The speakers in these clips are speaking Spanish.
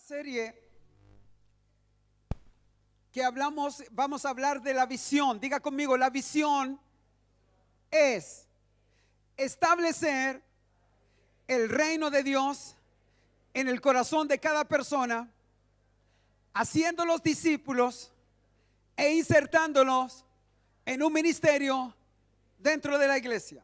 Serie que vamos a hablar de la visión. Diga conmigo, la visión es establecer el reino de Dios en el corazón de cada persona, haciendo los discípulos e insertándolos en un ministerio dentro de la iglesia.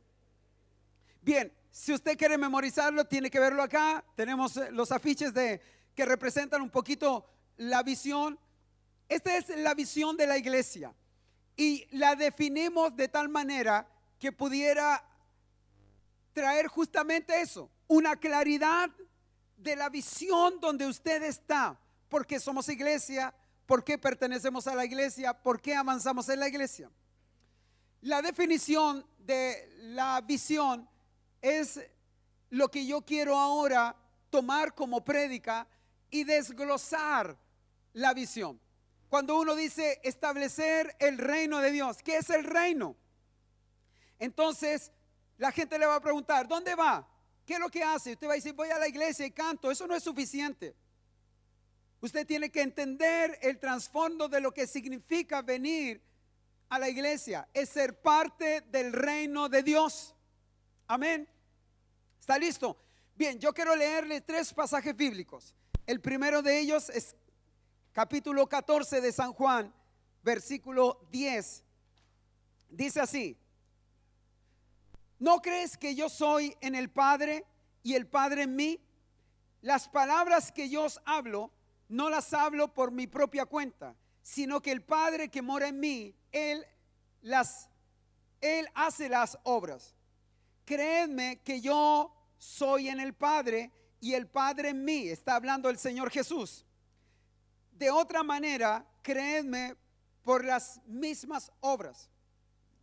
Bien, si usted quiere memorizarlo, tiene que verlo acá. Tenemos los afiches que representan un poquito la visión. Esta es la visión de la iglesia y la definimos de tal manera que pudiera traer justamente eso, una claridad de la visión donde usted está. ¿Por qué somos iglesia? ¿Por qué pertenecemos a la iglesia? ¿Por qué avanzamos en la iglesia? La definición de la visión es lo que yo quiero ahora tomar como prédica y desglosar la visión. Cuando uno dice establecer el reino de Dios, ¿qué es el reino? Entonces la gente le va a preguntar, ¿dónde va? ¿Qué es lo que hace? Usted va a decir, voy a la iglesia y canto. Eso no es suficiente. Usted tiene que entender el trasfondo de lo que significa venir a la iglesia. Es ser parte del reino de Dios. Amén. ¿Está listo? Bien, yo quiero leerle 3 pasajes bíblicos. El primero de ellos es capítulo 14 de San Juan, versículo 10. Dice así: ¿no crees que yo soy en el Padre y el Padre en mí? Las palabras que yo os hablo, no las hablo por mi propia cuenta, sino que el Padre que mora en mí, Él hace las obras. Creedme que yo soy en el Padre y el Padre en mí. Está hablando el Señor Jesús. De otra manera, creedme por las mismas obras.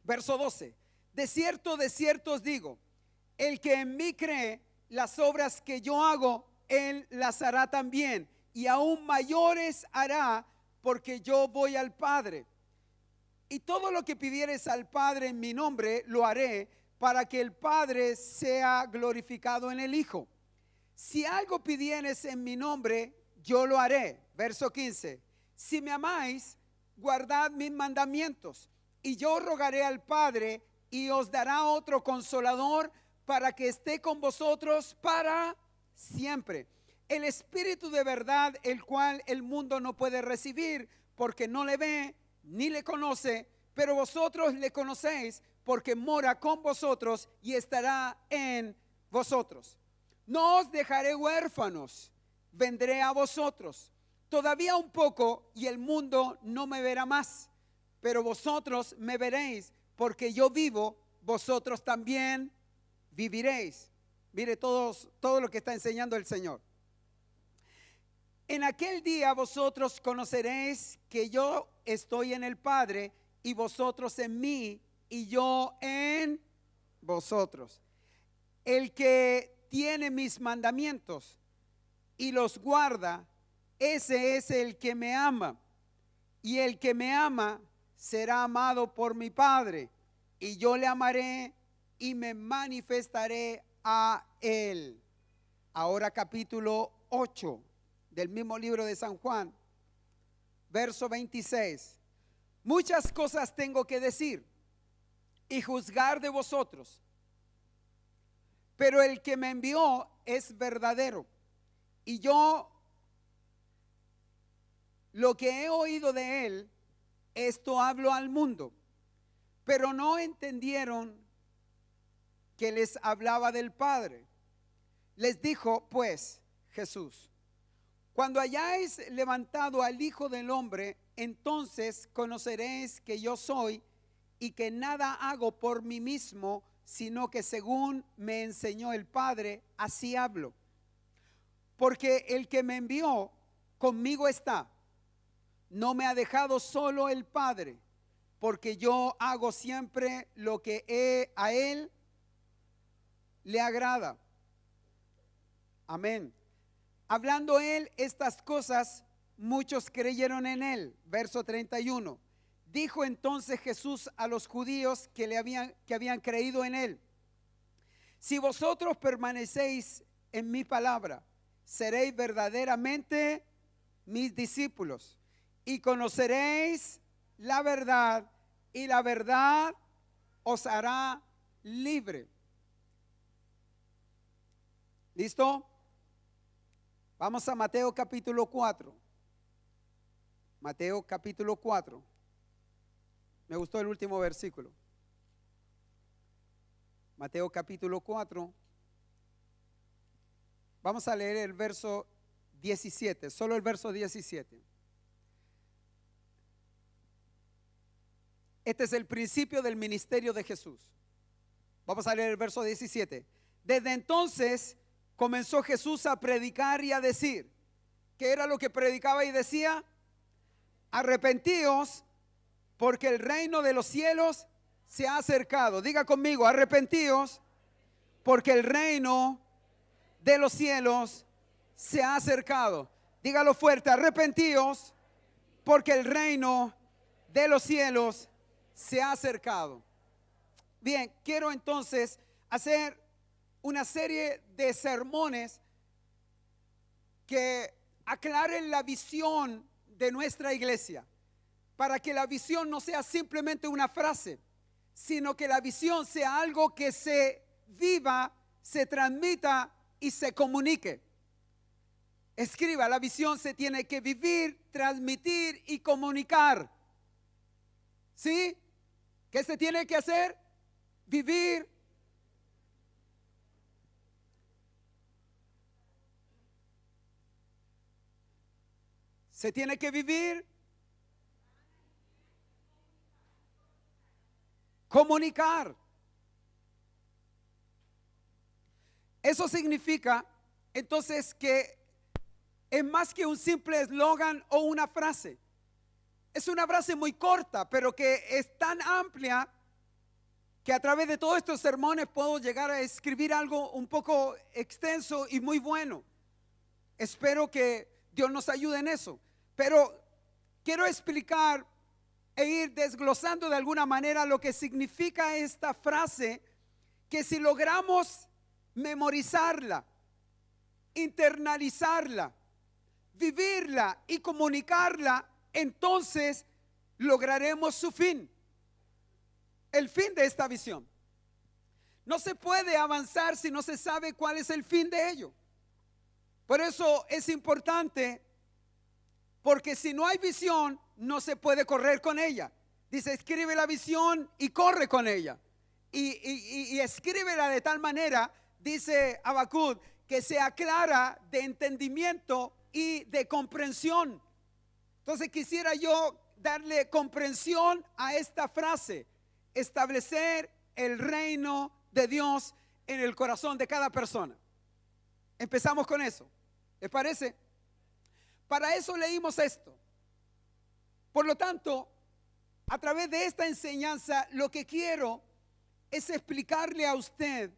Verso 12. De cierto os digo, el que en mí cree, las obras que yo hago, él las hará también, y aún mayores hará, porque yo voy al Padre. Y todo lo que pidieres al Padre en mi nombre, lo haré, para que el Padre sea glorificado en el Hijo. Si algo pidieres en mi nombre, yo lo haré. Verso 15. Si me amáis, guardad mis mandamientos, y yo rogaré al Padre, y os dará otro consolador, para que esté con vosotros para siempre. El Espíritu de verdad, el cual el mundo no puede recibir, porque no le ve ni le conoce, pero vosotros le conocéis, porque mora con vosotros y estará en vosotros. No os dejaré huérfanos, vendré a vosotros. Todavía un poco y el mundo no me verá más, pero vosotros me veréis, porque yo vivo, vosotros también viviréis. Mire todo lo que está enseñando el Señor. En aquel día vosotros conoceréis que yo estoy en el Padre, y vosotros en mí, y yo en vosotros. El que tiene mis mandamientos y los guarda, ese es el que me ama. Y el que me ama será amado por mi Padre, y yo le amaré y me manifestaré a él. Ahora capítulo 8 del mismo libro de San Juan, verso 26. Muchas cosas tengo que decir y juzgar de vosotros, pero el que me envió es verdadero, y yo lo que he oído de él, esto hablo al mundo. Pero no entendieron que les hablaba del Padre. Les dijo pues Jesús: cuando hayáis levantado al Hijo del Hombre, entonces conoceréis que yo soy, y que nada hago por mí mismo, sino que según me enseñó el Padre, así hablo. Porque el que me envió conmigo está. No me ha dejado solo el Padre, porque yo hago siempre lo que a él le agrada. Amén. Hablando él estas cosas, muchos creyeron en él. Verso 31. Dijo entonces Jesús a los judíos que habían creído en él: si vosotros permanecéis en mi palabra, seréis verdaderamente mis discípulos y conoceréis la verdad, y la verdad os hará libre. ¿Listo? Vamos a Mateo capítulo 4. Mateo capítulo 4. Me gustó el último versículo. Mateo capítulo 4. Vamos a leer el verso 17, solo el verso 17. Este es el principio del ministerio de Jesús. Vamos a leer el verso 17. Desde entonces comenzó Jesús a predicar y a decir. ¿Qué era lo que predicaba y decía? Arrepentíos, porque el reino de los cielos se ha acercado. Diga conmigo, arrepentíos, porque el reino de los cielos se ha acercado. Dígalo fuerte, arrepentíos, porque el reino de los cielos se ha acercado. Bien, quiero entonces hacer una serie de sermones que aclaren la visión de nuestra iglesia, para que la visión no sea simplemente una frase, sino que la visión sea algo que se viva, se transmita y se comunique. Escriba, la visión se tiene que vivir, transmitir y comunicar. ¿Sí? ¿Qué se tiene que hacer? Vivir. Se tiene que vivir, comunicar. Eso significa entonces que es más que un simple eslogan o una frase. Es una frase muy corta, pero que es tan amplia que a través de todos estos sermones puedo llegar a escribir algo un poco extenso y muy bueno. Espero que Dios nos ayude en eso. Pero quiero explicar e ir desglosando de alguna manera lo que significa esta frase, que si logramos memorizarla, internalizarla, vivirla y comunicarla, entonces lograremos su fin, el fin de esta visión. No se puede avanzar si no se sabe cuál es el fin de ello. Por eso es importante, porque si no hay visión, no se puede correr con ella. Dice, escribe la visión y corre con ella. Y escríbela de tal manera, dice Habacuc, que sea clara de entendimiento y de comprensión. Entonces quisiera yo darle comprensión a esta frase: establecer el reino de Dios en el corazón de cada persona. Empezamos con eso, ¿les parece? Para eso leímos esto. Por lo tanto, a través de esta enseñanza, lo que quiero es explicarle a usted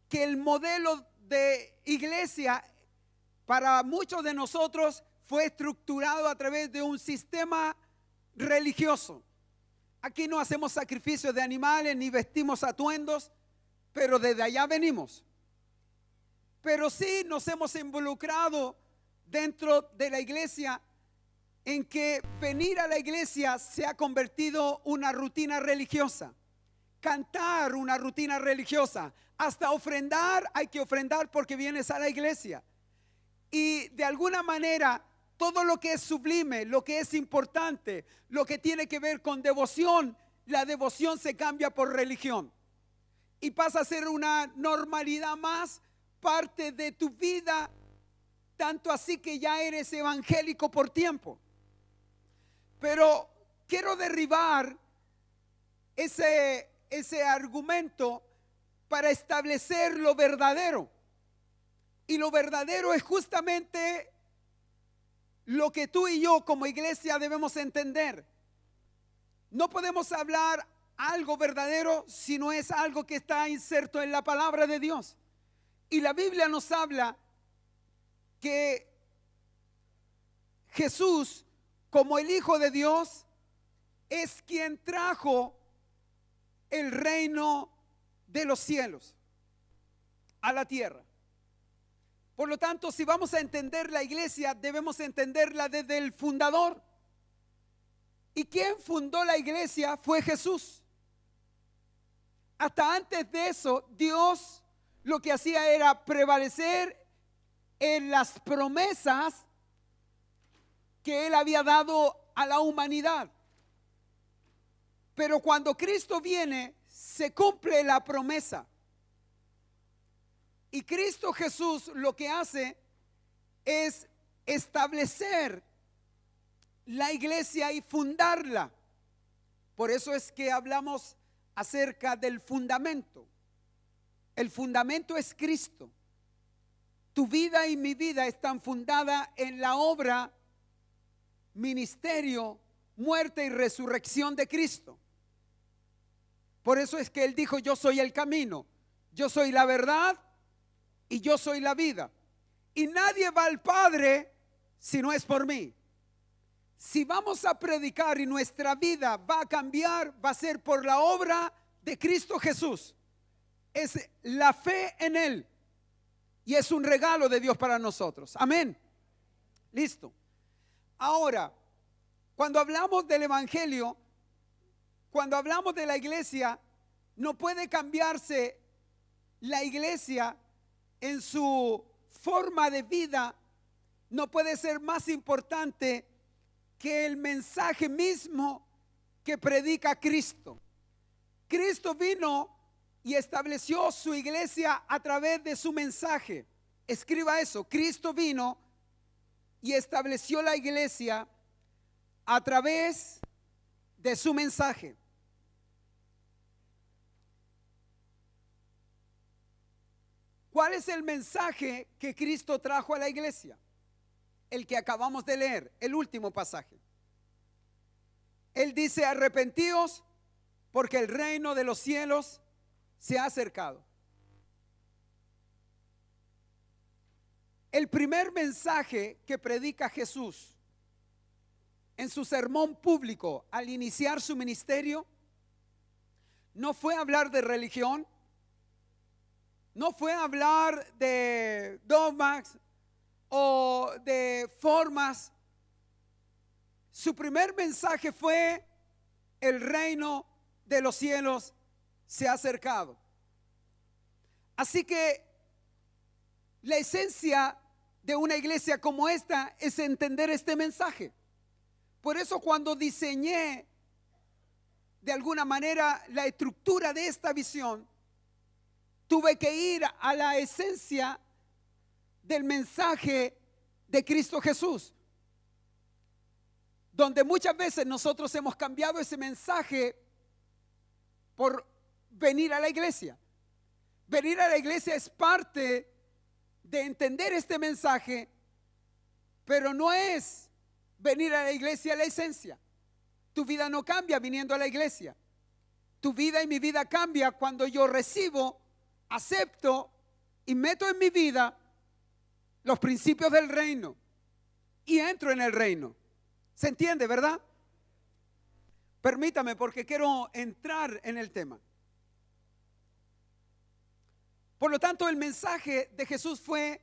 que el modelo de iglesia para muchos de nosotros fue estructurado a través de un sistema religioso. Aquí no hacemos sacrificios de animales ni vestimos atuendos, pero desde allá venimos. Pero sí nos hemos involucrado dentro de la iglesia, en que venir a la iglesia se ha convertido en una rutina religiosa, cantar una rutina religiosa, hasta ofrendar, hay que ofrendar porque vienes a la iglesia. Y de alguna manera todo lo que es sublime, lo que es importante, lo que tiene que ver con devoción, la devoción se cambia por religión y pasa a ser una normalidad más, parte de tu vida, tanto así que ya eres evangélico por tiempo. Pero quiero derribar ese argumento para establecer lo verdadero. Y lo verdadero es justamente lo que tú y yo como iglesia debemos entender. No podemos hablar algo verdadero si no es algo que está inserto en la palabra de Dios. Y la Biblia nos habla que Jesús, como el Hijo de Dios, es quien trajo el reino de los cielos a la tierra. Por lo tanto, si vamos a entender la iglesia, debemos entenderla desde el fundador. ¿Y quién fundó la iglesia? Fue Jesús. Hasta antes de eso, Dios lo que hacía era prevalecer en las promesas que Él había dado a la humanidad. Pero cuando Cristo viene, se cumple la promesa. Y Cristo Jesús lo que hace es establecer la iglesia y fundarla. Por eso es que hablamos acerca del fundamento. El fundamento es Cristo. Tu vida y mi vida están fundadas en la obra, ministerio, muerte y resurrección de Cristo. Por eso es que Él dijo: yo soy el camino, yo soy la verdad y yo soy la vida. Y nadie va al Padre si no es por mí. Si vamos a predicar y nuestra vida va a cambiar, va a ser por la obra de Cristo Jesús. Es la fe en Él. Y es un regalo de Dios para nosotros. Amén. Listo. Ahora, cuando hablamos del evangelio, cuando hablamos de la iglesia, no puede cambiarse la iglesia en su forma de vida. No puede ser más importante que el mensaje mismo que predica Cristo. Cristo vino y estableció su iglesia a través de su mensaje. Escriba eso: Cristo vino y estableció la iglesia a través de su mensaje. ¿Cuál es el mensaje que Cristo trajo a la iglesia? El que acabamos de leer, el último pasaje. Él dice: arrepentíos porque el reino de los cielos se ha acercado. El primer mensaje que predica Jesús en su sermón público al iniciar su ministerio no fue hablar de religión, no fue hablar de dogmas o de formas. Su primer mensaje fue: el reino de los cielos se ha acercado. Así que la esencia de una iglesia como esta es entender este mensaje. Por eso, cuando diseñé de alguna manera la estructura de esta visión, tuve que ir a la esencia del mensaje de Cristo Jesús, donde muchas veces nosotros hemos cambiado ese mensaje por venir a la iglesia. Venir a la iglesia es parte de entender este mensaje, pero no es venir a la iglesia la esencia. Tu vida no cambia viniendo a la iglesia. Tu vida y mi vida cambia cuando yo recibo, acepto y meto en mi vida los principios del reino y entro en el reino. ¿Se entiende, verdad? Permítame, porque quiero entrar en el tema. Por lo tanto, el mensaje de Jesús fue: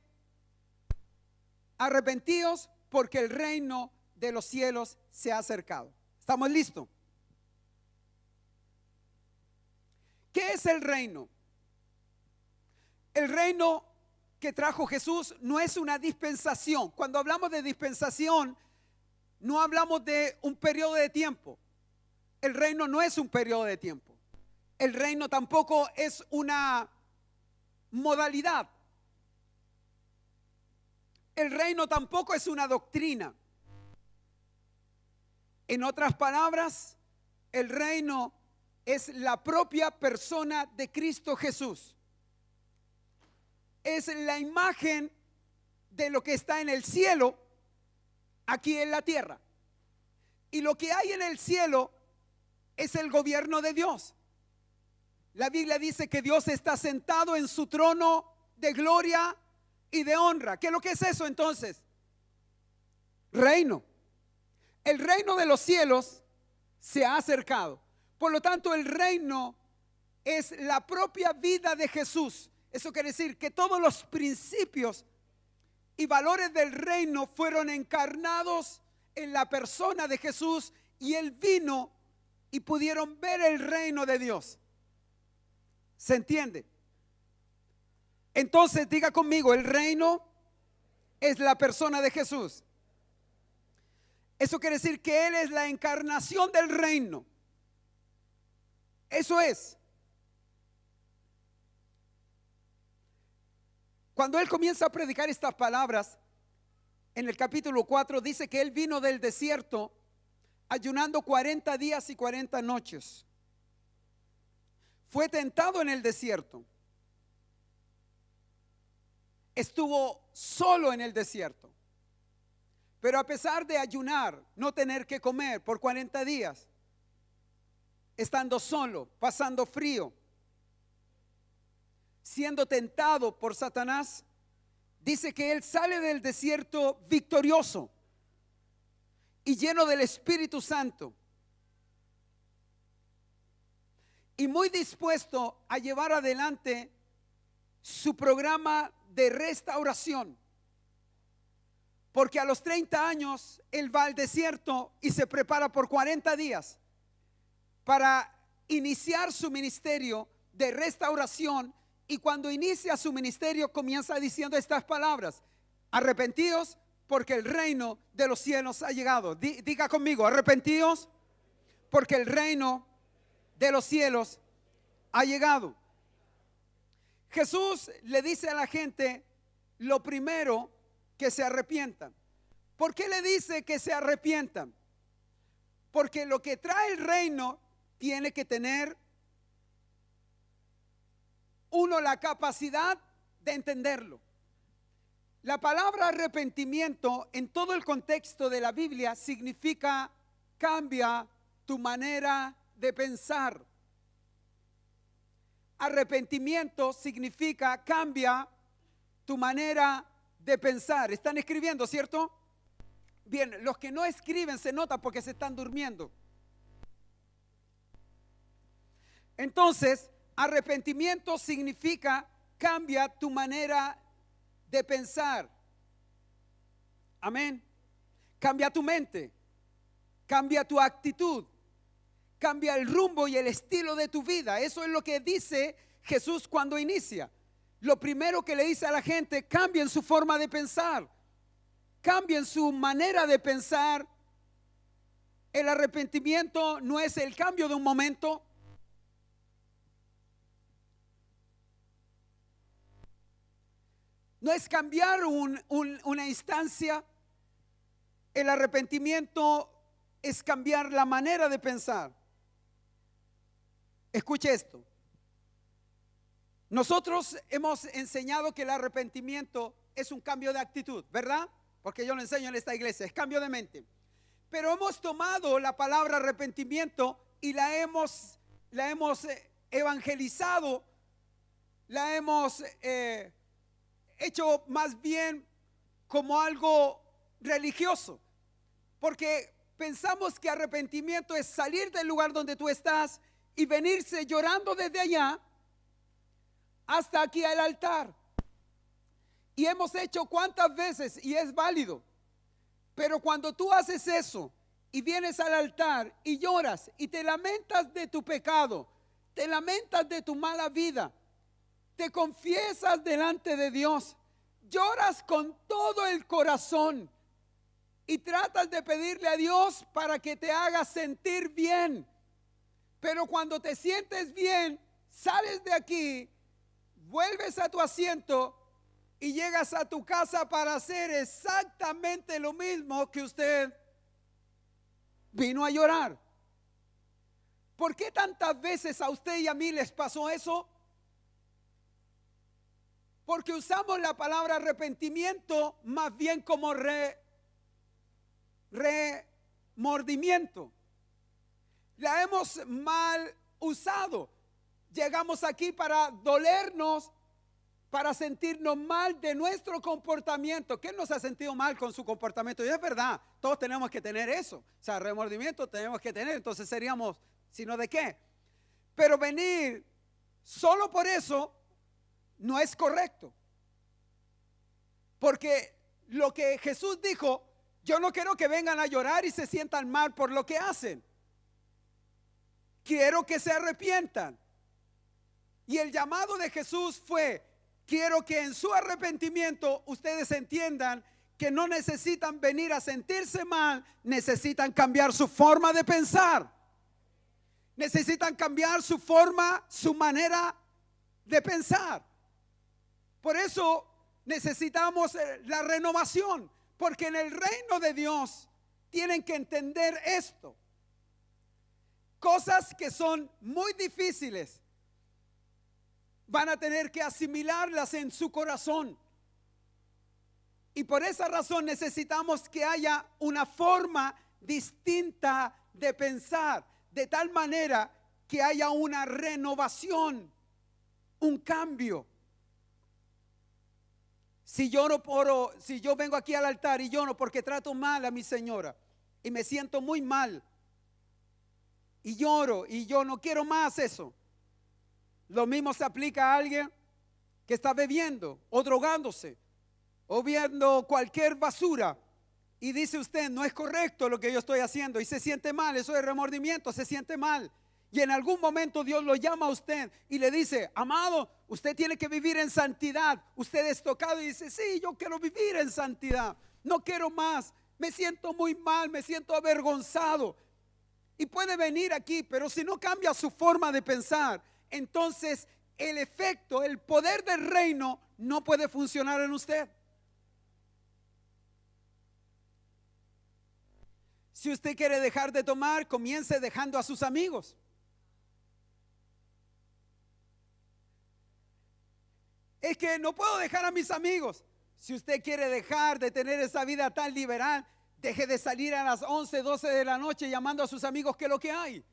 arrepentíos porque el reino de los cielos se ha acercado. ¿Estamos listos? ¿Qué es el reino? El reino que trajo Jesús no es una dispensación. Cuando hablamos de dispensación, no hablamos de un periodo de tiempo. El reino no es un periodo de tiempo. El reino tampoco es una modalidad. El reino tampoco es una doctrina. En otras palabras, el reino es la propia persona de Cristo Jesús. Es la imagen de lo que está en el cielo, aquí en la tierra. Y lo que hay en el cielo es el gobierno de Dios. La Biblia dice que Dios está sentado en su trono de gloria y de honra. ¿Qué es lo que es eso entonces? Reino. El reino de los cielos se ha acercado. Por lo tanto, el reino es la propia vida de Jesús. Eso quiere decir que todos los principios y valores del reino fueron encarnados en la persona de Jesús, y Él vino y pudieron ver el reino de Dios. ¿Se entiende? Entonces diga conmigo, el reino es la persona de Jesús. Eso quiere decir que Él es la encarnación del reino. Eso es. Cuando Él comienza a predicar estas palabras, en el capítulo 4 dice que Él vino del desierto ayunando 40 días y 40 noches. Fue tentado en el desierto. Estuvo solo en el desierto. Pero a pesar de ayunar, no tener que comer por 40 días, estando solo, pasando frío, siendo tentado por Satanás, dice que Él sale del desierto victorioso y lleno del Espíritu Santo, y muy dispuesto a llevar adelante su programa de restauración. Porque a los 30 años Él va al desierto y se prepara por 40 días para iniciar su ministerio de restauración. Y cuando inicia su ministerio comienza diciendo estas palabras: arrepentíos porque el reino de los cielos ha llegado. Diga conmigo, arrepentíos porque el reino de los cielos ha llegado. Jesús le dice a la gente lo primero, que se arrepientan. ¿Por qué le dice que se arrepientan? Porque lo que trae el reino tiene que tener uno la capacidad de entenderlo. La palabra arrepentimiento en todo el contexto de la Biblia significa cambia tu manera de pensar. Arrepentimiento significa cambia tu manera de pensar. ¿Están escribiendo, cierto? Bien, los que no escriben se nota porque se están durmiendo. Entonces, arrepentimiento significa cambia tu manera de pensar. Amén. Cambia tu mente, cambia tu actitud, cambia el rumbo y el estilo de tu vida. Eso es lo que dice Jesús cuando inicia. Lo primero que le dice a la gente: cambien su forma de pensar, cambien su manera de pensar. El arrepentimiento no es el cambio de un momento. No es cambiar una instancia. El arrepentimiento es cambiar la manera de pensar. Escuche esto. Nosotros hemos enseñado que el arrepentimiento es un cambio de actitud, ¿verdad? Porque yo lo enseño en esta iglesia, es cambio de mente. Pero hemos tomado la palabra arrepentimiento y la hemos evangelizado, la hemos hecho más bien como algo religioso. Porque pensamos que arrepentimiento es salir del lugar donde tú estás y venirse llorando desde allá hasta aquí al altar. Y hemos hecho cuántas veces, y es válido. Pero cuando tú haces eso y vienes al altar y lloras y te lamentas de tu pecado, te lamentas de tu mala vida, te confiesas delante de Dios, lloras con todo el corazón y tratas de pedirle a Dios para que te haga sentir bien. Pero cuando te sientes bien, sales de aquí, vuelves a tu asiento y llegas a tu casa para hacer exactamente lo mismo que usted vino a llorar. ¿Por qué tantas veces a usted y a mí les pasó eso? Porque usamos la palabra arrepentimiento más bien como remordimiento. La hemos mal usado. Llegamos aquí para dolernos, para sentirnos mal de nuestro comportamiento. ¿Quién nos ha sentido mal con su comportamiento? Y es verdad, todos tenemos que tener eso. O sea, remordimiento tenemos que tener. Entonces seríamos, ¿sino de qué? Pero venir solo por eso no es correcto. Porque lo que Jesús dijo, yo no quiero que vengan a llorar y se sientan mal por lo que hacen. Quiero que se arrepientan. Y el llamado de Jesús fue: quiero que en su arrepentimiento ustedes entiendan que no necesitan venir a sentirse mal, necesitan cambiar su forma de pensar. Necesitan cambiar su forma, su manera de pensar. Por eso necesitamos la renovación, porque en el reino de Dios tienen que entender esto. Cosas que son muy difíciles van a tener que asimilarlas en su corazón. Y por esa razón necesitamos que haya una forma distinta de pensar, de tal manera que haya una renovación, un cambio. Si yo vengo aquí al altar y lloro porque trato mal a mi señora y me siento muy mal y lloro y yo no quiero más eso, lo mismo se aplica a alguien que está bebiendo o drogándose o viendo cualquier basura y dice usted: no es correcto lo que yo estoy haciendo, y se siente mal. Eso es remordimiento, se siente mal. Y en algún momento Dios lo llama a usted y le dice: amado, usted tiene que vivir en santidad. Usted es tocado y dice: sí, yo quiero vivir en santidad, no quiero más, me siento muy mal, me siento avergonzado. Y puede venir aquí, pero si no cambia su forma de pensar, entonces el efecto, el poder del reino no puede funcionar en usted. Si usted quiere dejar de tomar, comience dejando a sus amigos. Es que no puedo dejar a mis amigos. Si usted quiere dejar de tener esa vida tan liberal, deje de salir a las 11, 12 de la noche llamando a sus amigos, que es lo que hay.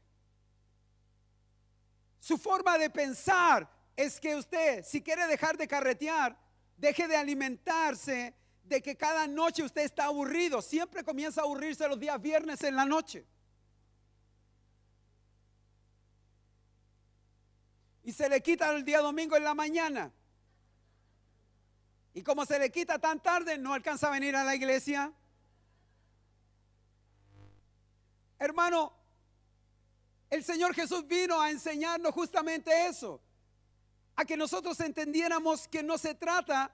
Su forma de pensar es que usted, si quiere dejar de carretear, deje de alimentarse de que cada noche usted está aburrido. Siempre comienza a aburrirse los días viernes en la noche. Y se le quita el día domingo en la mañana. Y como se le quita tan tarde, no alcanza a venir a la iglesia. Hermano, el Señor Jesús vino a enseñarnos justamente eso, a que nosotros entendiéramos que no se trata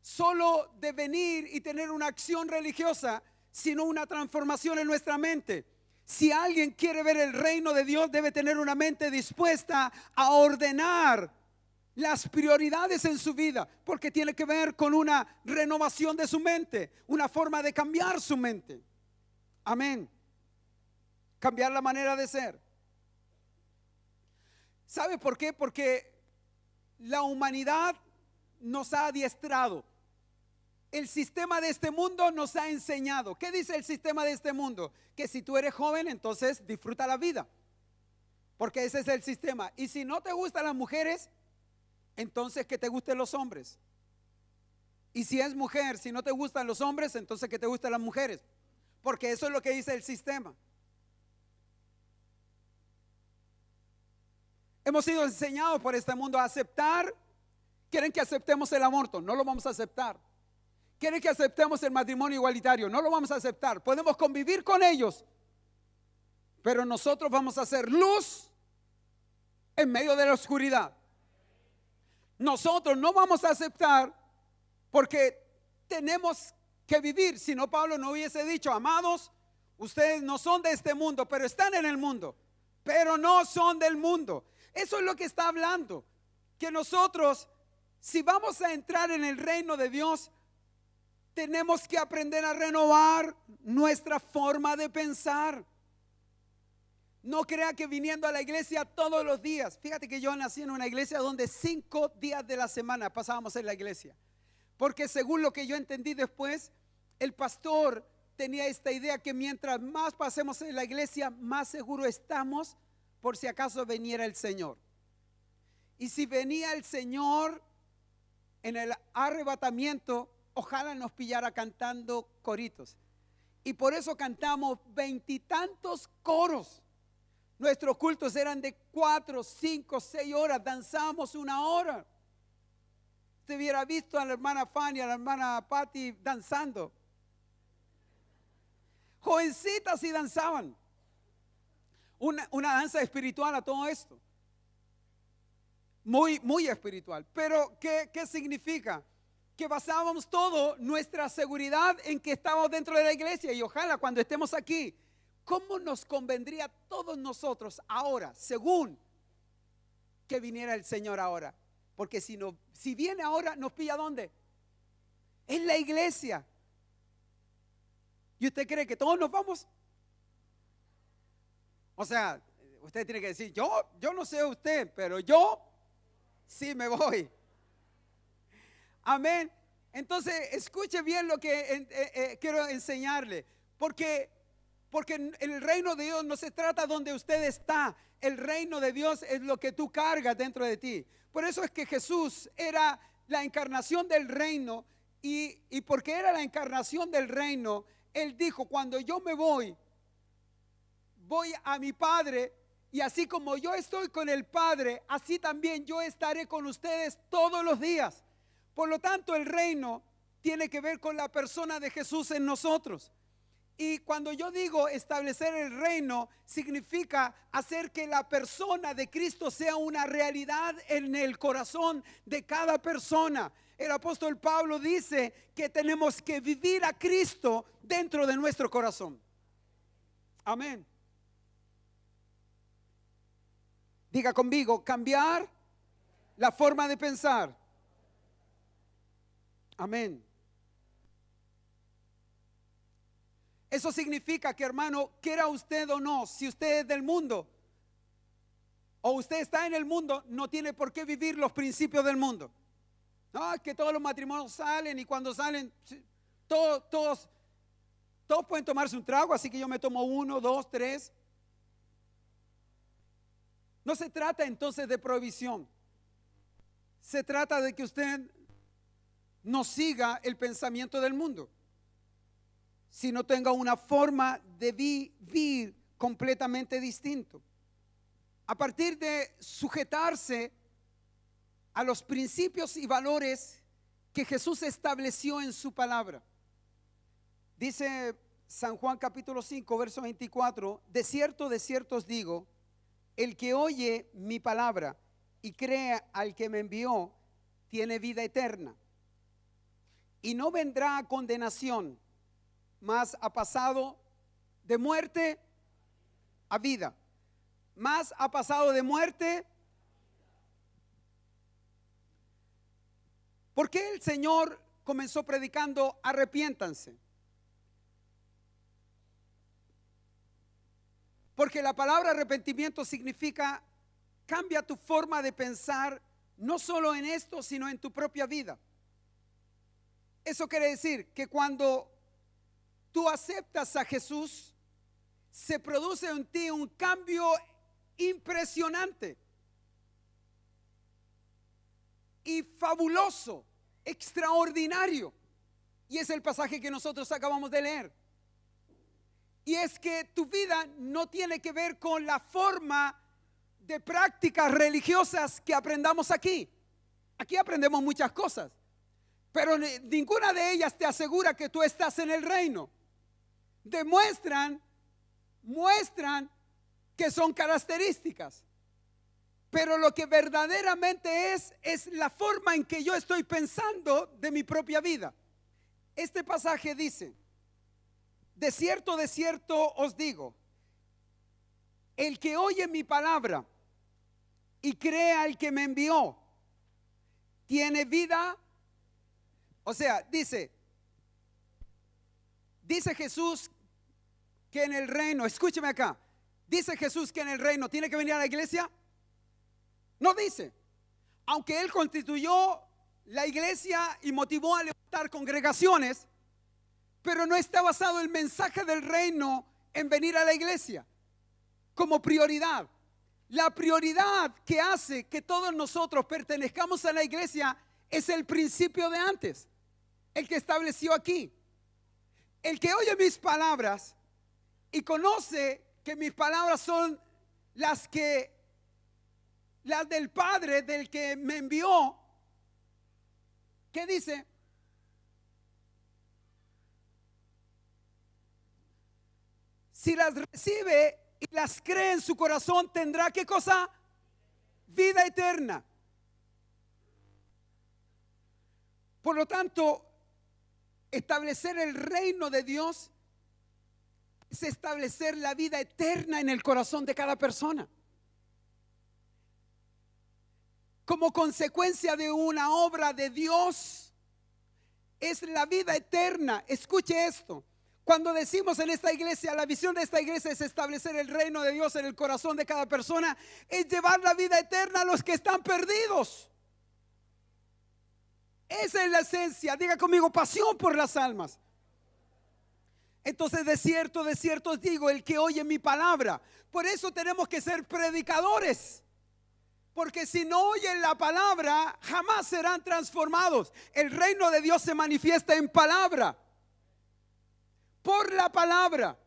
solo de venir y tener una acción religiosa, sino una transformación en nuestra mente. Si alguien quiere ver el reino de Dios, debe tener una mente dispuesta a ordenar las prioridades en su vida, porque tiene que ver con una renovación de su mente, una forma de cambiar su mente. Amén. Cambiar la manera de ser. ¿Sabe por qué? Porque la humanidad nos ha adiestrado. El sistema de este mundo nos ha enseñado. ¿Qué dice el sistema de este mundo? Que si tú eres joven, entonces disfruta la vida, porque ese es el sistema. Y si no te gustan las mujeres, entonces que te gusten los hombres. Y si es mujer, si no te gustan los hombres, entonces que te gusten las mujeres, porque eso es lo que dice el sistema. Hemos sido enseñados por este mundo a aceptar. Quieren que aceptemos el aborto, no lo vamos a aceptar. Quieren que aceptemos el matrimonio igualitario, no lo vamos a aceptar. Podemos convivir con ellos, pero nosotros vamos a hacer luz en medio de la oscuridad. Nosotros no vamos a aceptar, porque tenemos que vivir. Si no, Pablo no hubiese dicho: amados, ustedes no son de este mundo, pero están en el mundo, pero no son del mundo. Eso es lo que está hablando, que nosotros, si vamos a entrar en el reino de Dios, tenemos que aprender a renovar nuestra forma de pensar. No crea que viniendo a la iglesia todos los días. Fíjate que yo nací en una iglesia donde 5 días de la semana pasábamos en la iglesia, porque según lo que yo entendí después, el pastor tenía esta idea que mientras más pasemos en la iglesia, más seguro estamos por si acaso viniera el Señor. Y si venía el Señor en el arrebatamiento, ojalá nos pillara cantando coritos. Y por eso cantamos 20 y tantos coros. Nuestros cultos eran de 4, 5, 6 horas. Danzamos 1 hora. usted hubiera visto a la hermana Fanny, a la hermana Patty danzando. Jovencitas y danzaban. Una danza espiritual a todo esto. Muy, muy espiritual. Pero, ¿qué significa? Que basábamos todo nuestra seguridad en que estábamos dentro de la iglesia. Y ojalá cuando estemos aquí, ¿cómo nos convendría a todos nosotros ahora, según que viniera el Señor ahora? Porque si viene ahora, nos pilla ¿dónde? En la iglesia. ¿Y usted cree que todos nos vamos? O sea, usted tiene que decir, yo no sé usted, pero yo sí me voy. Amén. Entonces, escuche bien lo que quiero enseñarle. Porque el reino de Dios no se trata donde usted está. El reino de Dios es lo que tú cargas dentro de ti. Por eso es que Jesús era la encarnación del reino. Y porque era la encarnación del reino, Él dijo, cuando yo me voy a mi Padre, y así como yo estoy con el Padre, así también yo estaré con ustedes todos los días. Por lo tanto, el reino tiene que ver con la persona de Jesús en nosotros. Y cuando yo digo establecer el reino, significa hacer que la persona de Cristo sea una realidad en el corazón de cada persona. El apóstol Pablo dice que tenemos que vivir a Cristo dentro de nuestro corazón. Amén. Diga conmigo, cambiar la forma de pensar. Amén. Eso significa que, hermano, quiera usted o no, si usted es del mundo o usted está en el mundo, no tiene por qué vivir los principios del mundo. No, es que todos los matrimonios salen y cuando salen, todos pueden tomarse un trago, así que yo me tomo 1, 2, 3. No se trata entonces de prohibición. Se trata de que usted no siga el pensamiento del mundo, sino tenga una forma de vivir completamente distinto. A partir de sujetarse a los principios y valores que Jesús estableció en su palabra. Dice San Juan capítulo 5, verso 24, de cierto os digo, el que oye mi palabra y cree al que me envió, tiene vida eterna. Y no vendrá a condenación, mas ha pasado de muerte a vida. Mas ha pasado de muerte. ¿Por qué el Señor comenzó predicando arrepiéntanse? Porque la palabra arrepentimiento significa cambia tu forma de pensar, no solo en esto, sino en tu propia vida. Eso quiere decir que cuando tú aceptas a Jesús, se produce en ti un cambio impresionante y fabuloso, extraordinario. Y es el pasaje que nosotros acabamos de leer. Y es que tu vida no tiene que ver con la forma de prácticas religiosas que aprendamos aquí. Aquí aprendemos muchas cosas, pero ninguna de ellas te asegura que tú estás en el reino. Muestran que son características, pero lo que verdaderamente es la forma en que yo estoy pensando de mi propia vida. Este pasaje dice, de cierto os digo, el que oye mi palabra y cree al que me envió, tiene vida. O sea, dice Jesús que en el reino, escúcheme acá, dice Jesús que en el reino tiene que venir a la iglesia. No dice, aunque Él constituyó la iglesia y motivó a levantar congregaciones, pero no está basado el mensaje del reino en venir a la iglesia como prioridad. La prioridad que hace que todos nosotros pertenezcamos a la iglesia es el principio de antes, el que estableció aquí. El que oye mis palabras y conoce que mis palabras son las del Padre, del que me envió, ¿Qué dice? Si las recibe y las cree en su corazón, tendrá ¿qué cosa? Vida eterna. Por lo tanto, establecer el reino de Dios es establecer la vida eterna en el corazón de cada persona. Como consecuencia de una obra de Dios, es la vida eterna. Escuche esto. Cuando decimos en esta iglesia, la visión de esta iglesia es establecer el reino de Dios en el corazón de cada persona, es llevar la vida eterna a los que están perdidos. Esa es la esencia. Diga conmigo, pasión por las almas. Entonces, de cierto os digo, el que oye mi palabra. Por eso tenemos que ser predicadores. Porque si no oyen la palabra, jamás serán transformados. El reino de Dios se manifiesta en palabra. Por la palabra.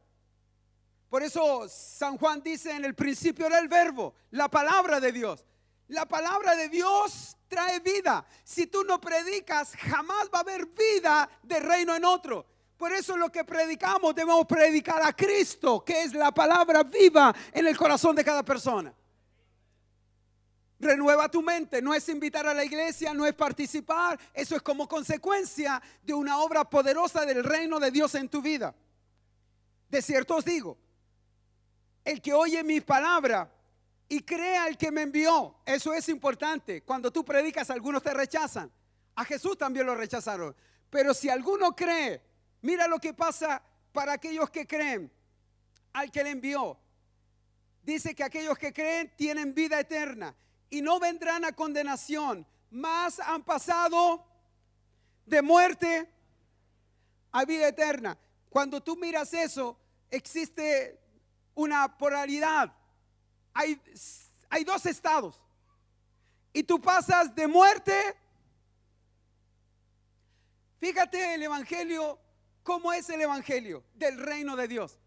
Por eso San Juan dice, en el principio era el verbo, la palabra de Dios. La palabra de Dios trae vida. Si tú no predicas, jamás va a haber vida de reino en otro. Por eso lo que predicamos, debemos predicar a Cristo, que es la palabra viva en el corazón de cada persona. Renueva tu mente. No es invitar a la iglesia, no es participar. Eso es como consecuencia de una obra poderosa del reino de Dios en tu vida. De cierto os digo, el que oye mi palabra y crea al que me envió. Eso es importante. Cuando tú predicas, algunos te rechazan. A Jesús también lo rechazaron. Pero si alguno cree, mira lo que pasa para aquellos que creen al que le envió. Dice que aquellos que creen tienen vida eterna y no vendrán a condenación, mas han pasado de muerte a vida eterna. Cuando tú miras eso, existe una polaridad. Hay dos estados. Y tú pasas de muerte. Fíjate el evangelio, cómo es el evangelio del reino de Dios.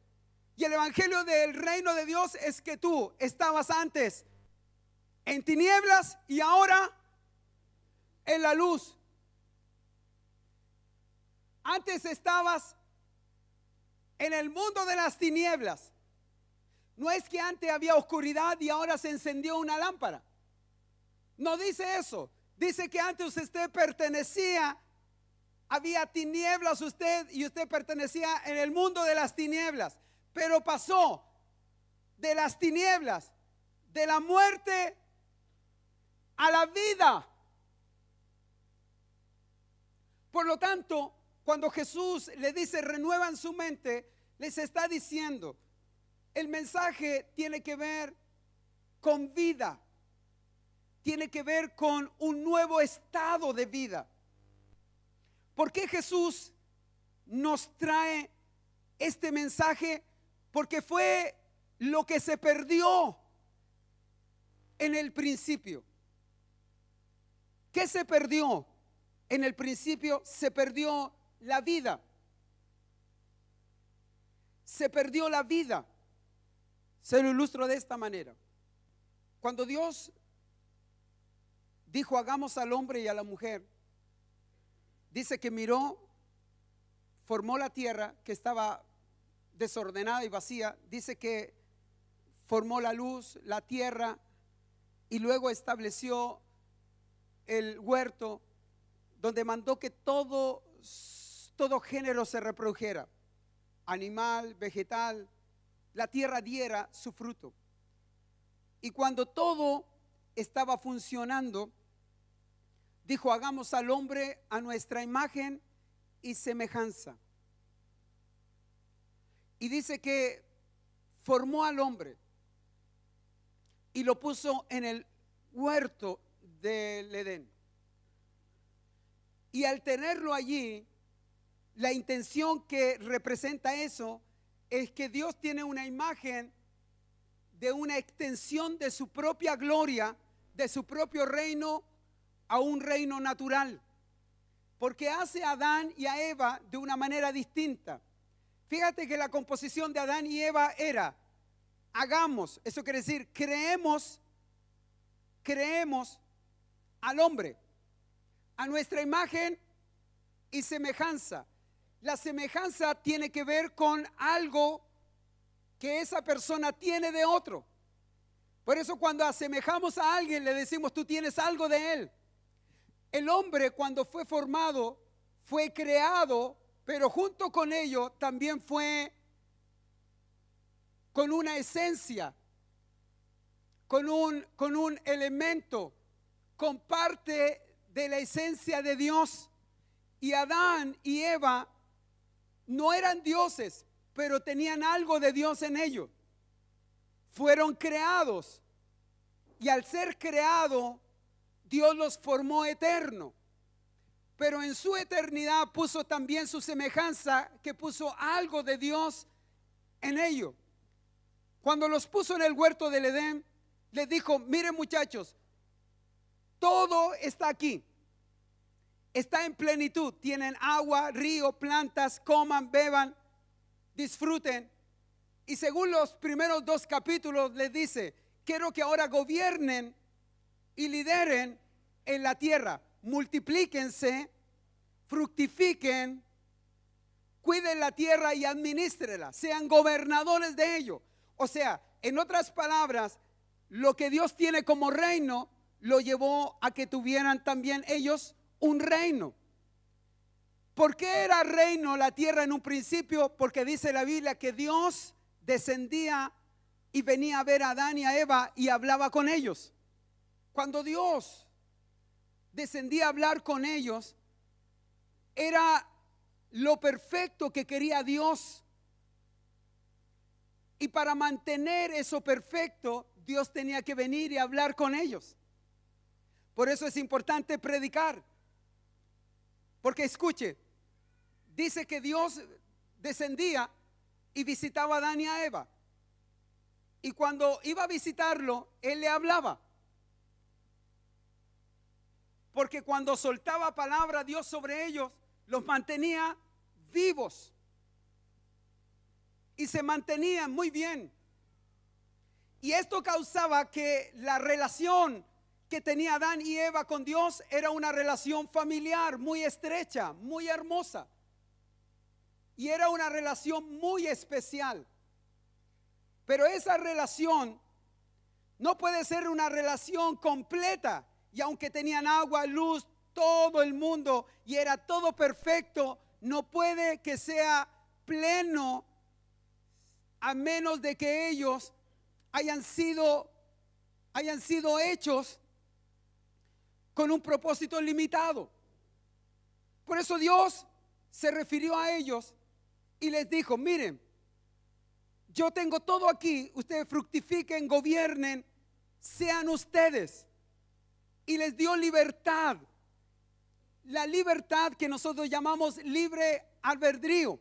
Y el evangelio del reino de Dios es que tú estabas antes en tinieblas y ahora en la luz. Antes estabas en el mundo de las tinieblas. No es que antes había oscuridad y ahora se encendió una lámpara. No dice eso. Dice que antes usted pertenecía, había tinieblas usted y usted pertenecía en el mundo de las tinieblas. Pero pasó de las tinieblas, de la muerte a la vida. Por lo tanto, cuando Jesús le dice renuevan su mente, les está diciendo, el mensaje tiene que ver con vida, tiene que ver con un nuevo estado de vida. ¿Por qué Jesús nos trae este mensaje? Porque fue lo que se perdió en el principio. ¿Qué se perdió en el principio? Se perdió la vida. Se perdió la vida. Se lo ilustro de esta manera. Cuando Dios dijo hagamos al hombre y a la mujer, dice que miró, formó la tierra que estaba desordenada y vacía. Dice que formó la luz, la tierra, y luego estableció el huerto donde mandó que todo género se reprodujera, animal, vegetal, la tierra diera su fruto. Y cuando todo estaba funcionando, dijo hagamos al hombre a nuestra imagen y semejanza. Y dice que formó al hombre y lo puso en el huerto del Edén. Y al tenerlo allí, la intención que representa eso es que Dios tiene una imagen de una extensión de su propia gloria, de su propio reino a un reino natural. Porque hace a Adán y a Eva de una manera distinta. Fíjate que la composición de Adán y Eva era hagamos, eso quiere decir creemos al hombre. a nuestra imagen y semejanza. La semejanza tiene que ver con algo que esa persona tiene de otro. Por eso cuando asemejamos a alguien le decimos, tú tienes algo de él. El hombre, cuando fue formado, fue creado, pero junto con ello también fue con una esencia, con un elemento, con parte de la esencia de Dios. Y Adán y Eva no eran dioses, pero tenían algo de Dios en ellos. Fueron creados, y al ser creado, Dios los formó eterno. Pero en su eternidad puso también su semejanza, que puso algo de Dios en ellos. Cuando los puso en el huerto del Edén, les dijo, miren muchachos, todo está aquí. Está en plenitud. Tienen agua, río, plantas, coman, beban, disfruten. Y según los primeros 2 capítulos les dice, quiero que ahora gobiernen y lideren en la tierra. Multiplíquense, fructifiquen, cuiden la tierra y administrenla. Sean gobernadores de ello. O sea, en otras palabras, lo que Dios tiene como reino, lo llevó a que tuvieran también ellos un reino. ¿Por qué era reino la tierra en un principio? Porque dice la Biblia que Dios descendía y venía a ver a Adán y a Eva y hablaba con ellos. Cuando Dios descendía a hablar con ellos, era lo perfecto que quería Dios. Y para mantener eso perfecto, Dios tenía que venir y hablar con ellos. Por eso es importante predicar. Porque escuche, dice que Dios descendía y visitaba a Adán y a Eva. Y cuando iba a visitarlo, Él le hablaba. Porque cuando soltaba palabra Dios sobre ellos, los mantenía vivos. Y se mantenían muy bien. Y esto causaba que la relación que tenía Adán y Eva con Dios era una relación familiar muy estrecha, muy hermosa. Y era una relación muy especial. Pero esa relación no puede ser una relación completa. Y aunque tenían agua, luz, todo el mundo y era todo perfecto, no puede que sea pleno a menos de que ellos hayan sido hechos con un propósito limitado. Por eso Dios se refirió a ellos y les dijo, miren, yo tengo todo aquí, ustedes fructifiquen, gobiernen, sean ustedes. Y les dio libertad, la libertad que nosotros llamamos libre albedrío,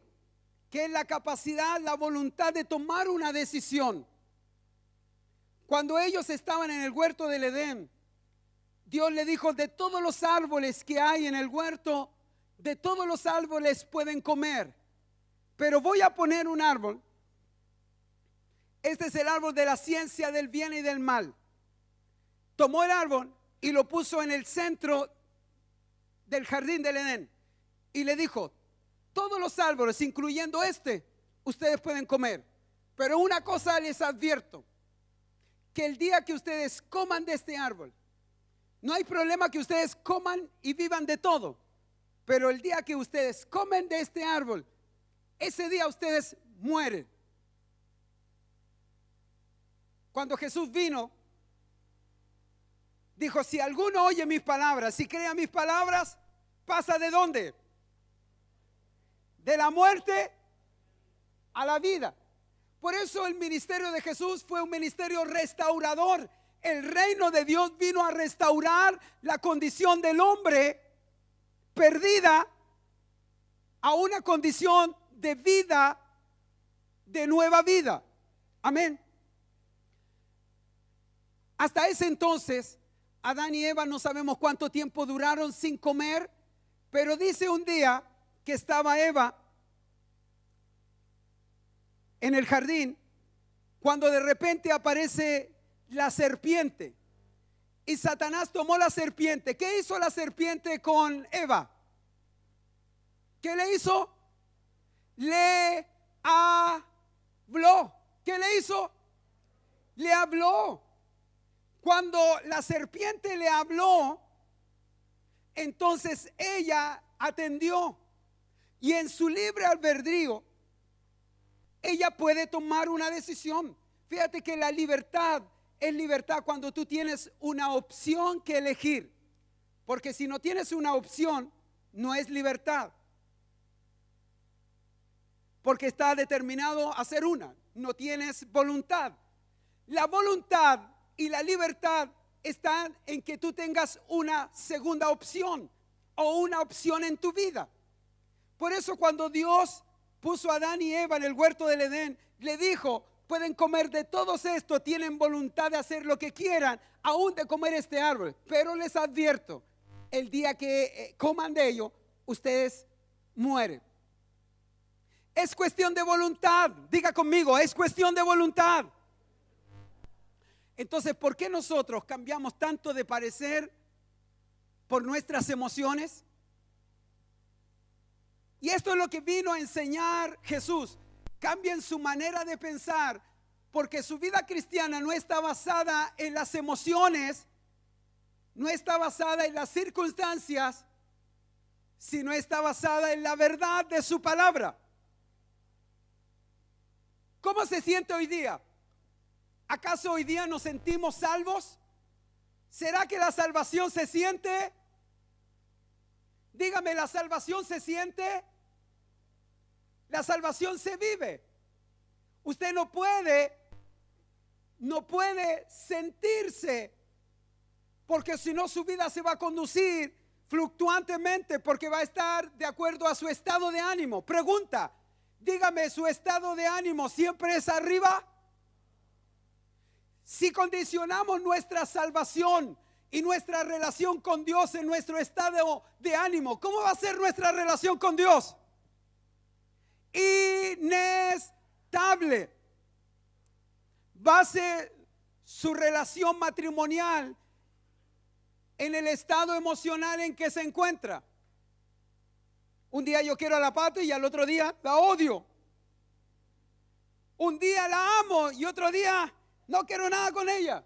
que es la capacidad, la voluntad de tomar una decisión. Cuando ellos estaban en el huerto del Edén, Dios le dijo, de todos los árboles que hay en el huerto, de todos los árboles pueden comer, pero voy a poner un árbol. Este es el árbol de la ciencia del bien y del mal. Tomó el árbol y lo puso en el centro del jardín del Edén y le dijo, todos los árboles, incluyendo este, ustedes pueden comer, pero una cosa les advierto, que el día que ustedes coman de este árbol, no hay problema que ustedes coman y vivan de todo, pero el día que ustedes comen de este árbol, ese día ustedes mueren. Cuando Jesús vino, dijo, si alguno oye mis palabras, si cree a mis palabras, pasa ¿de dónde? De la muerte a la vida. Por eso el ministerio de Jesús fue un ministerio restaurador. El reino de Dios vino a restaurar la condición del hombre perdida a una condición de vida, de nueva vida. Amén. Hasta ese entonces, Adán y Eva no sabemos cuánto tiempo duraron sin comer, pero dice un día que estaba Eva en el jardín, cuando de repente aparece la serpiente y Satanás tomó la serpiente. ¿Qué hizo la serpiente con Eva? ¿Qué le hizo? Le habló. ¿Qué le hizo? Le habló. Cuando la serpiente le habló, entonces ella atendió. Y en su libre albedrío, ella puede tomar una decisión. Fíjate que la libertad es libertad cuando tú tienes una opción que elegir. Porque si no tienes una opción, no es libertad. Porque está determinado a hacer una. No tienes voluntad. La voluntad y la libertad están en que tú tengas una segunda opción o una opción en tu vida. Por eso cuando Dios puso a Adán y Eva en el huerto del Edén, le dijo: pueden comer de todos estos, tienen voluntad de hacer lo que quieran, aún de comer este árbol. Pero les advierto, el día que coman de ello, ustedes mueren. Es cuestión de voluntad. Diga conmigo, es cuestión de voluntad. Entonces, ¿por qué nosotros cambiamos tanto de parecer por nuestras emociones? Y esto es lo que vino a enseñar Jesús. Cambien su manera de pensar, porque su vida cristiana no está basada en las emociones, no está basada en las circunstancias, sino está basada en la verdad de su palabra. ¿Cómo se siente hoy día? ¿Acaso hoy día nos sentimos salvos? ¿Será que la salvación se siente? Dígame, ¿la salvación se siente? La salvación se vive. Usted no puede sentirse, porque si no su vida se va a conducir fluctuantemente, porque va a estar de acuerdo a su estado de ánimo. Pregunta, dígame, ¿su estado de ánimo siempre es arriba? Si condicionamos nuestra salvación y nuestra relación con Dios en nuestro estado de ánimo, ¿cómo va a ser nuestra relación con Dios? Inestable. Base su relación matrimonial en el estado emocional en que se encuentra. Un día yo quiero a la Pati y al otro día la odio. Un día la amo y otro día no quiero nada con ella.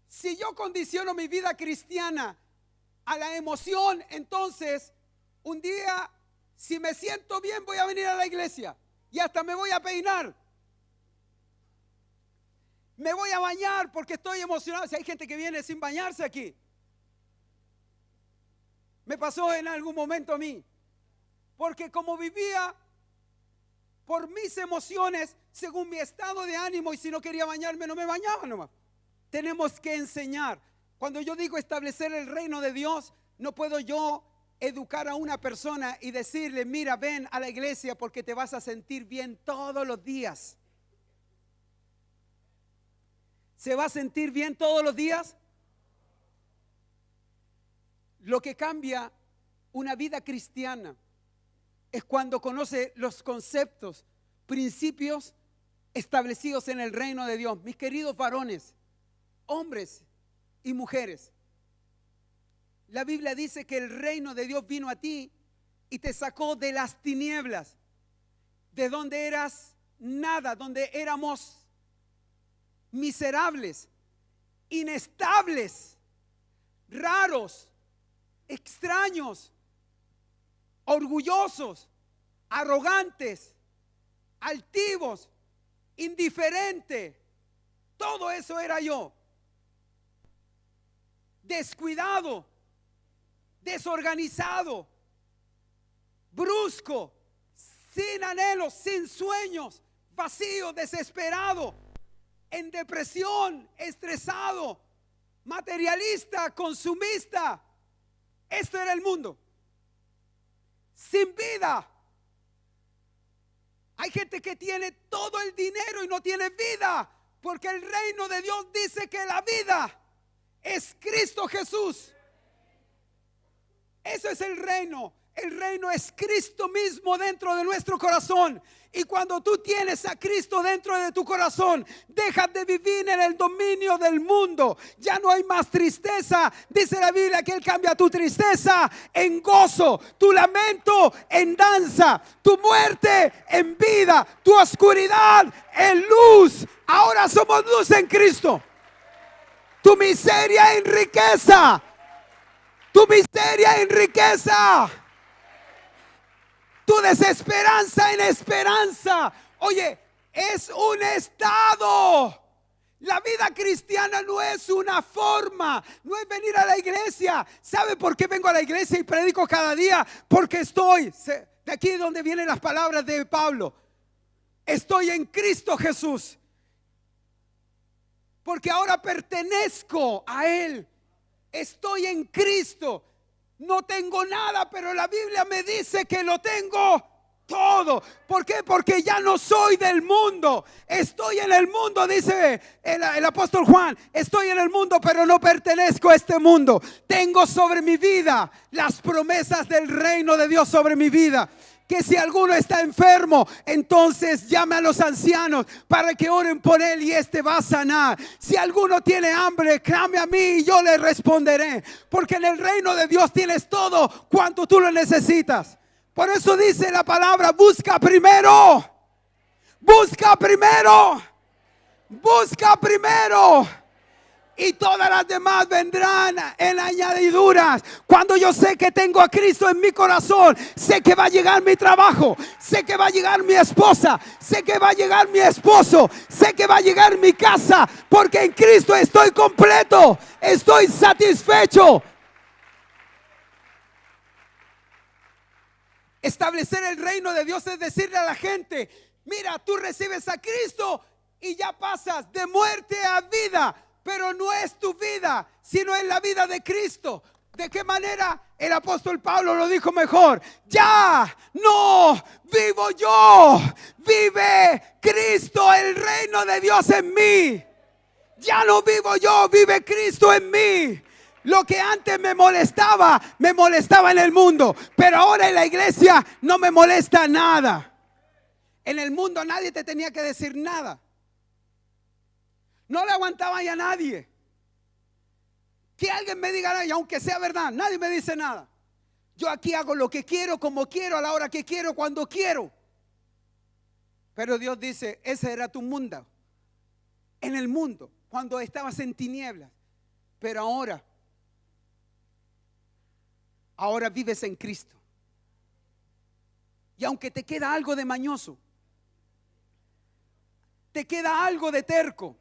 Si yo condiciono mi vida cristiana a la emoción, entonces un día, si me siento bien, voy a venir a la iglesia y hasta me voy a peinar. Me voy a bañar porque estoy emocionado. Si hay gente que viene sin bañarse aquí. Me pasó en algún momento a mí. Porque como vivía por mis emociones, según mi estado de ánimo, y si no quería bañarme, no me bañaba nomás. Tenemos que enseñar. Cuando yo digo establecer el reino de Dios, no puedo yo educar a una persona y decirle: mira, ven a la iglesia porque te vas a sentir bien todos los días. ¿Se va a sentir bien todos los días? Lo que cambia una vida cristiana es cuando conoce los conceptos, principios establecidos en el reino de Dios. Mis queridos varones, hombres y mujeres, la Biblia dice que el reino de Dios vino a ti y te sacó de las tinieblas, de donde eras nada, donde éramos miserables, inestables, raros, extraños, orgullosos, arrogantes, altivos, indiferentes. Todo eso era yo. Descuidado, desorganizado, brusco, sin anhelos, sin sueños, vacío, desesperado, en depresión, estresado, materialista, consumista. Esto era el mundo. Sin vida. Hay gente que tiene todo el dinero y no tiene vida, porque el reino de Dios dice que la vida es Cristo Jesús. Eso es el reino. El reino es Cristo mismo dentro de nuestro corazón. Y cuando tú tienes a Cristo dentro de tu corazón, dejas de vivir en el dominio del mundo. Ya no hay más tristeza. Dice la Biblia que Él cambia tu tristeza en gozo, tu lamento en danza, tu muerte en vida, tu oscuridad en luz. Ahora somos luz en Cristo. Tu miseria en riqueza. Tu miseria en riqueza. Tu desesperanza en esperanza. Oye, es un estado. La vida cristiana no es una forma, no es venir a la iglesia. ¿Sabe por qué vengo a la iglesia y predico cada día? Porque estoy, de aquí es donde vienen las palabras de Pablo, estoy en Cristo Jesús. Porque ahora pertenezco a Él. Estoy en Cristo. No tengo nada, pero la Biblia me dice que lo tengo todo. ¿Por qué? Porque ya no soy del mundo. Estoy en el mundo, dice el apóstol Juan. Estoy en el mundo, pero no pertenezco a este mundo. Tengo sobre mi vida las promesas del reino de Dios sobre mi vida. Que si alguno está enfermo, entonces llame a los ancianos para que oren por él y este va a sanar. Si alguno tiene hambre, clame a mí y yo le responderé. Porque en el reino de Dios tienes todo cuanto tú lo necesitas. Por eso dice la palabra, busca primero. Busca primero. Busca primero. Y todas las demás vendrán en añadiduras. Cuando yo sé que tengo a Cristo en mi corazón, sé que va a llegar mi trabajo, sé que va a llegar mi esposa, sé que va a llegar mi esposo, sé que va a llegar mi casa, porque en Cristo estoy completo, estoy satisfecho. Establecer el reino de Dios es decirle a la gente, mira, tú recibes a Cristo y ya pasas de muerte a vida. Pero no es tu vida, sino es la vida de Cristo. ¿De qué manera? El apóstol Pablo lo dijo mejor. Ya no vivo yo, vive Cristo, el reino de Dios en mí. Ya no vivo yo, vive Cristo en mí. Lo que antes me molestaba en el mundo. Pero ahora en la iglesia no me molesta nada. En el mundo nadie te tenía que decir nada. No le aguantaba ya a nadie. Que alguien me diga, y aunque sea verdad, nadie me dice nada. Yo aquí hago lo que quiero, como quiero, a la hora que quiero, cuando quiero. Pero Dios dice, ese era tu mundo. En el mundo, cuando estabas en tinieblas. Pero ahora vives en Cristo. Y aunque te queda algo de mañoso, te queda algo de terco.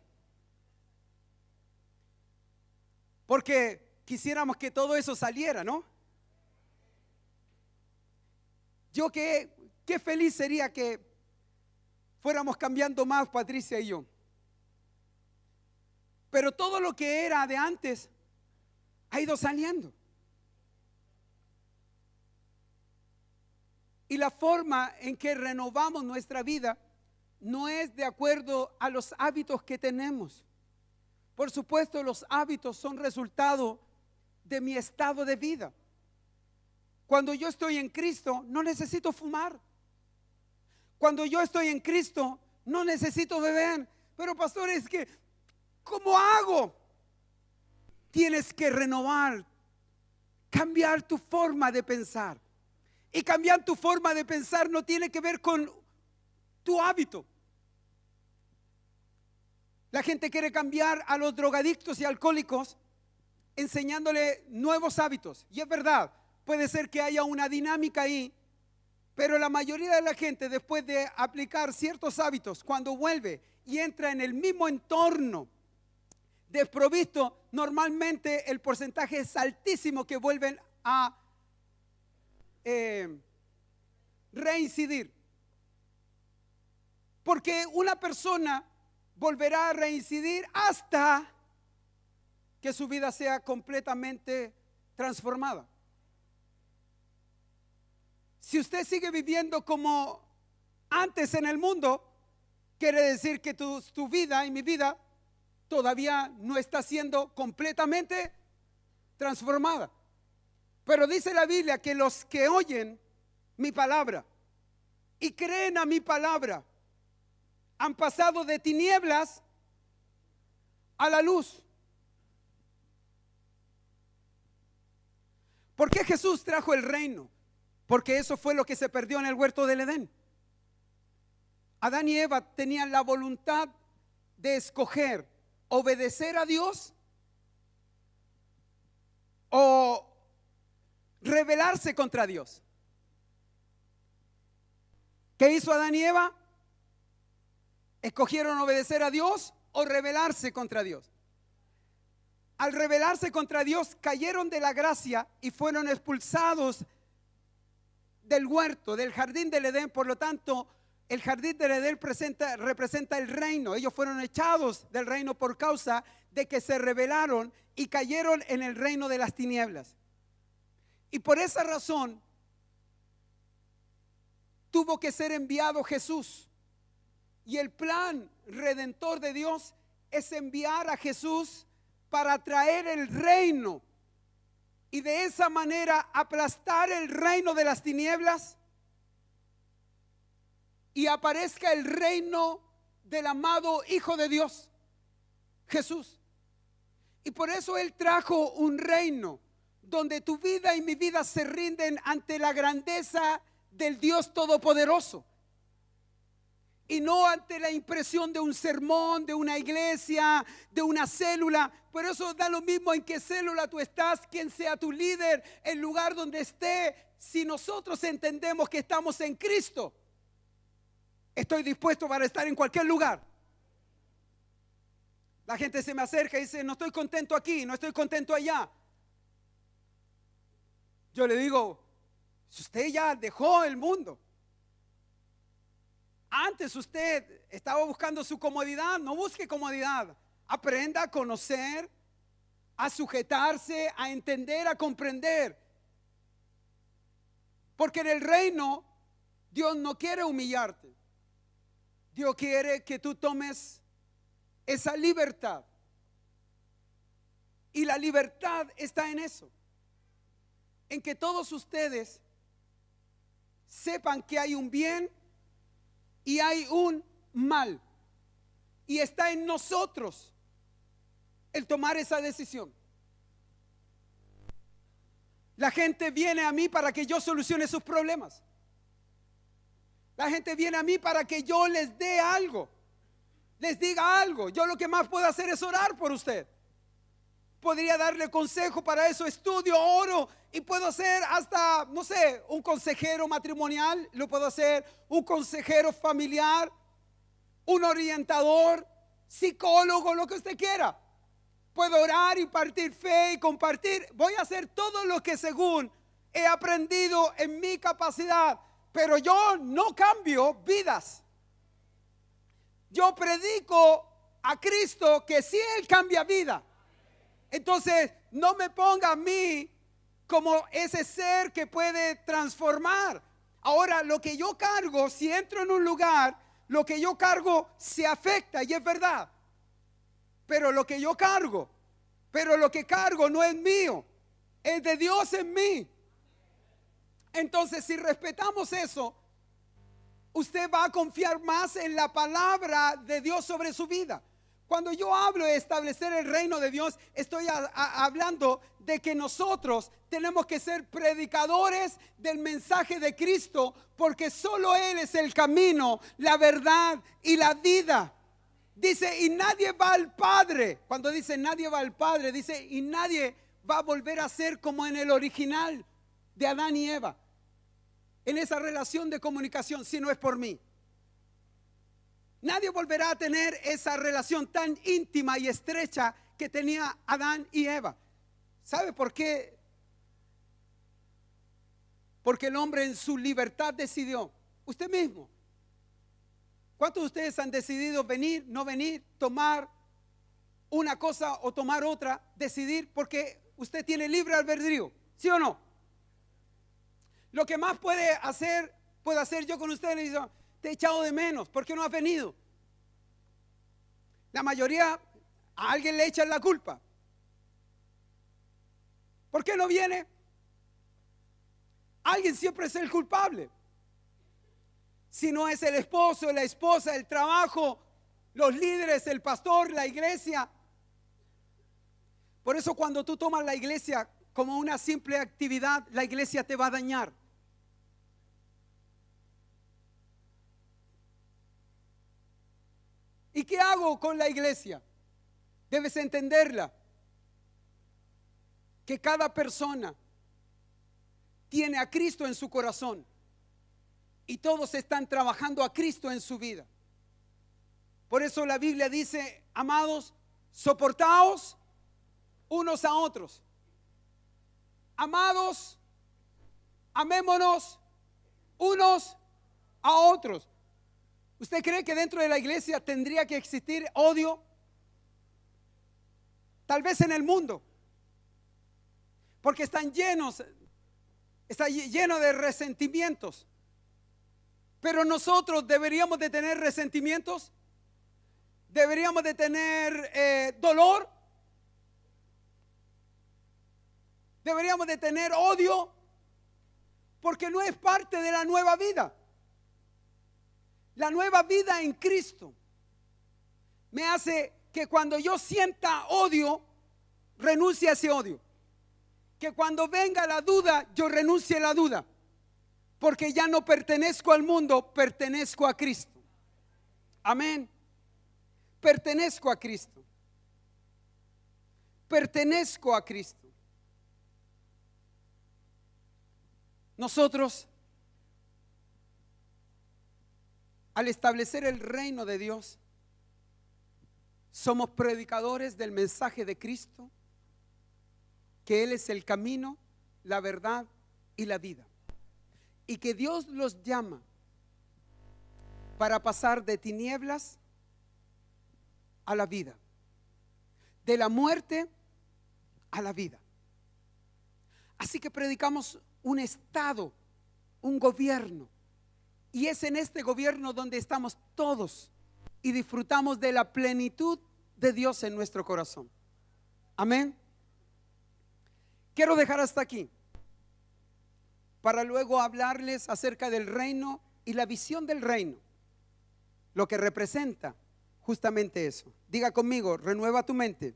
Porque quisiéramos que todo eso saliera, ¿no? Yo qué feliz sería que fuéramos cambiando más, Patricia y yo. Pero todo lo que era de antes ha ido saliendo. Y la forma en que renovamos nuestra vida no es de acuerdo a los hábitos que tenemos. Por supuesto, los hábitos son resultado de mi estado de vida. Cuando yo estoy en Cristo, no necesito fumar. Cuando yo estoy en Cristo, no necesito beber. Pero pastor, es que, ¿cómo hago? Tienes que renovar, cambiar tu forma de pensar. Y cambiar tu forma de pensar no tiene que ver con tu hábito. La gente quiere cambiar a los drogadictos y alcohólicos enseñándole nuevos hábitos. Y es verdad, puede ser que haya una dinámica ahí, pero la mayoría de la gente, después de aplicar ciertos hábitos, cuando vuelve y entra en el mismo entorno desprovisto, normalmente el porcentaje es altísimo que vuelven a reincidir. Porque una persona volverá a reincidir hasta que su vida sea completamente transformada. Si usted sigue viviendo como antes en el mundo, quiere decir que tu vida y mi vida todavía no está siendo completamente transformada. Pero dice la Biblia que los que oyen mi palabra y creen a mi palabra han pasado de tinieblas a la luz. ¿Por qué Jesús trajo el reino? Porque eso fue lo que se perdió en el huerto del Edén. Adán y Eva tenían la voluntad de escoger obedecer a Dios o rebelarse contra Dios. ¿Qué hizo Adán y Eva? ¿Escogieron obedecer a Dios o rebelarse contra Dios? Al rebelarse contra Dios, cayeron de la gracia y fueron expulsados del huerto, del jardín del Edén. Por lo tanto, el jardín del Edén representa el reino. Ellos fueron echados del reino por causa de que se rebelaron y cayeron en el reino de las tinieblas. Y por esa razón tuvo que ser enviado Jesús. Y el plan redentor de Dios es enviar a Jesús para traer el reino y de esa manera aplastar el reino de las tinieblas y aparezca el reino del amado Hijo de Dios, Jesús. Y por eso Él trajo un reino donde tu vida y mi vida se rinden ante la grandeza del Dios Todopoderoso y no ante la impresión de un sermón, de una iglesia, de una célula. Por eso da lo mismo en qué célula tú estás, quién sea tu líder, el lugar donde esté. Si nosotros entendemos que estamos en Cristo, estoy dispuesto para estar en cualquier lugar. La gente se me acerca y dice, no estoy contento aquí, no estoy contento allá. Yo le digo, si usted ya dejó el mundo, antes usted estaba buscando su comodidad, no busque comodidad. Aprenda a conocer, a sujetarse, a entender, a comprender. Porque en el reino Dios no quiere humillarte. Dios quiere que tú tomes esa libertad. Y la libertad está en eso. En que todos ustedes sepan que hay un bien y hay un mal. Y está en nosotros el tomar esa decisión. La gente viene a mí para que yo solucione sus problemas. La gente viene a mí para que yo les dé algo, les diga algo. Yo lo que más puedo hacer es orar por usted. Podría darle consejo, para eso estudio, oro y puedo ser hasta, no sé, un consejero matrimonial, lo puedo hacer un consejero familiar, un orientador, psicólogo, lo que usted quiera. Puedo orar y partir fe y compartir. Voy a hacer todo lo que según he aprendido en mi capacidad, pero yo no cambio vidas. Yo predico a Cristo que sí Él cambia vida. Entonces no me ponga a mí como ese ser que puede transformar. Ahora lo que yo cargo, si entro en un lugar, lo que yo cargo se afecta y es verdad. Pero lo que cargo no es mío, es de Dios en mí. Entonces si respetamos eso, usted va a confiar más en la palabra de Dios sobre su vida. Cuando yo hablo de establecer el reino de Dios, estoy hablando de que nosotros tenemos que ser predicadores del mensaje de Cristo, porque solo Él es el camino, la verdad y la vida. Dice, y nadie va al Padre. Cuando dice nadie va al Padre, dice, y nadie va a volver a ser como en el original de Adán y Eva, en esa relación de comunicación, si no es por mí. Nadie volverá a tener esa relación tan íntima y estrecha que tenía Adán y Eva. ¿Sabe por qué? Porque el hombre en su libertad decidió. Usted mismo. ¿Cuántos de ustedes han decidido venir, no venir, tomar una cosa o tomar otra? Decidir porque usted tiene libre albedrío, ¿sí o no? Lo que más puedo hacer yo con ustedes, le digo, te he echado de menos, ¿por qué no has venido? La mayoría a alguien le echan la culpa. ¿Por qué no viene? Alguien siempre es el culpable. Si no es el esposo, la esposa, el trabajo, los líderes, el pastor, la iglesia. Por eso cuando tú tomas la iglesia como una simple actividad, la iglesia te va a dañar. ¿Y qué hago con la iglesia? Debes entenderla. Que cada persona tiene a Cristo en su corazón. Y todos están trabajando a Cristo en su vida. Por eso la Biblia dice, amados, soportaos unos a otros. Amados, amémonos unos a otros. ¿Usted cree que dentro de la iglesia tendría que existir odio? Tal vez en el mundo. Porque está lleno de resentimientos. Pero nosotros deberíamos de tener resentimientos. Deberíamos de tener dolor. Deberíamos de tener odio. Porque no es parte de la nueva vida. La nueva vida en Cristo me hace que cuando yo sienta odio, renuncie a ese odio. Que cuando venga la duda, yo renuncie a la duda. Porque ya no pertenezco al mundo, pertenezco a Cristo. Amén. Pertenezco a Cristo. Pertenezco a Cristo. Nosotros, al establecer el reino de Dios, somos predicadores del mensaje de Cristo, que Él es el camino, la verdad y la vida. Y que Dios los llama para pasar de tinieblas a la vida, de la muerte a la vida. Así que predicamos un estado, un gobierno. Y es en este gobierno donde estamos todos y disfrutamos de la plenitud de Dios en nuestro corazón. Amén. Quiero dejar hasta aquí para luego hablarles acerca del reino y la visión del reino, lo que representa justamente eso. Diga conmigo, renueva tu mente.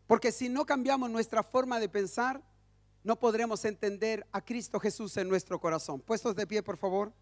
Porque si no cambiamos nuestra forma de pensar, no podremos entender a Cristo Jesús en nuestro corazón. Puestos de pie, por favor.